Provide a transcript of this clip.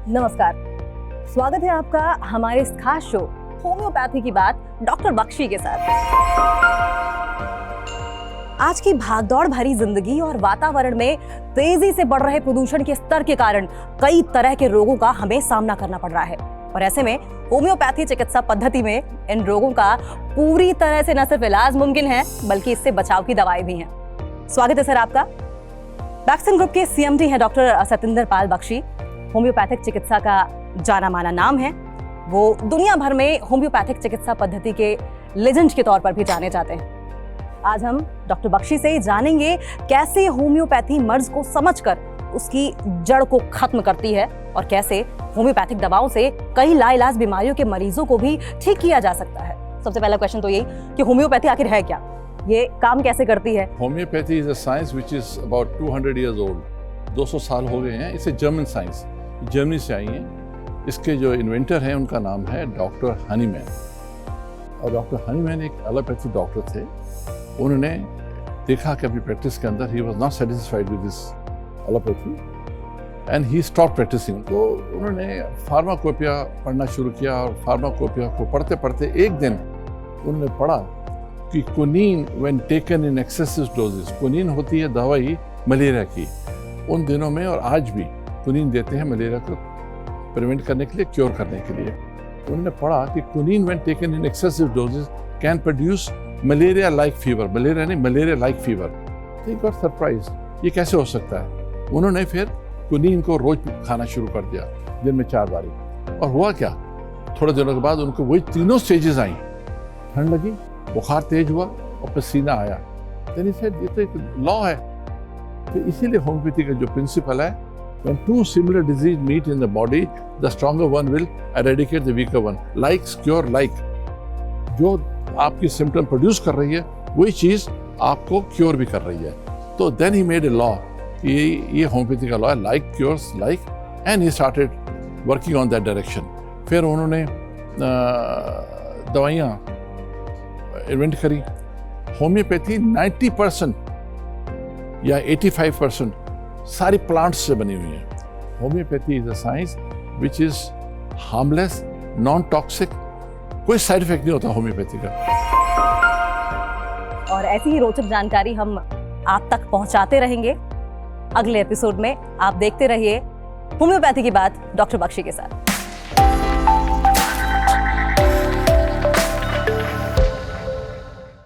नमस्कार, स्वागत है आपका हमारे इस खास शो होम्योपैथी की बात डॉक्टर बख्शी के साथ। आज की भागदौड़ भरी जिंदगी और वातावरण में तेजी से बढ़ रहे प्रदूषण के स्तर के कारण कई तरह के रोगों का हमें सामना करना पड़ रहा है और ऐसे में होम्योपैथी चिकित्सा पद्धति में इन रोगों का पूरी तरह से न सिर्फ इलाज मुमकिन है बल्कि इससे बचाव की दवाएं भी हैं। स्वागत है सर आपका। वैक्सीन ग्रुप के सीएमडी हैं डॉक्टर सतिंदर पाल बख्शी। होम्योपैथिक चिकित्सा का जाना माना नाम है। वो दुनिया भर में होम्योपैथिक चिकित्सा पद्धति के लेजेंड के तौर पर भी जाने जाते हैं। आज हम डॉक्टर बख्शी से जानेंगे कैसे होम्योपैथी मर्ज को समझकर उसकी जड़ को खत्म करती है और कैसे होम्योपैथिक दवाओं से कई लाइलाज बीमारियों के मरीजों को भी ठीक किया जा सकता है। सबसे पहला क्वेश्चन तो यही कि होम्योपैथी आखिर है क्या, ये काम कैसे करती है? Homeopathy is a science which is about 200 years old. 200 साल हो गए हैं। इसे जर्मन साइंस, जर्मनी से आई है। इसके जो इन्वेंटर हैं उनका नाम है डॉक्टर हनीमैन। और डॉक्टर हनीमैन एक एलोपैथी डॉक्टर थे। उन्होंने देखा कि अपनी प्रैक्टिस के अंदर ही was not satisfied with this allopathy and he stop practicing. तो उन्होंने फार्माकोपिया पढ़ना शुरू किया और फार्माकोपिया को पढ़ते पढ़ते एक दिन उन्होंने पढ़ा कि quinine when taken in excessive doses, quinine होती है दवाई मलेरिया की, उन दिनों में और आज भी क्विनीन देते हैं मलेरिया को प्रिवेंट करने के लिए, क्योर करने के लिए। उन्होंने पढ़ा कि quinine when taken in excessive doses can produce malaria like fever, malaria नहीं मलेरिया लाइक फीवर। तो गॉट सरप्राइज, ये कैसे हो सकता है। उन्होंने फिर क्विनीन को रोज खाना शुरू कर दिया, दिन में 4 बारी। और हुआ क्या, थोड़े दिनों के बाद उनको वही तीनों स्टेजेस आई। ठंड लगी, बुखार तेज हुआ और पसीना आया। देन ही सेड ये तो एक लॉ है। तो इसीलिए होम्योपैथी का जो प्रिंसिपल है, when two similar disease meet in the body, the stronger one will eradicate the weaker one. Like cure like. जो आपकी सिम्टम प्रोड्यूस कर रही है वही चीज आपको क्योर भी कर रही है। तो then he made a law, ये होम्योपैथी का लॉ है, like cures like, and he started working on that direction. फिर उन्होंने दवाइयाँ इन्वेंट करी। होम्योपैथी 90% या 85% सारी प्लांट्स से बनी हुई है। Homeopathy is a science which is harmless, non toxic, कोई साइड इफेक्ट नहीं होता होम्योपैथी का। और ऐसी ही रोचक जानकारी हम आप तक पहुंचाते रहेंगे। अगले एपिसोड में आप देखते रहिए होम्योपैथी की बात डॉक्टर बख्शी के साथ।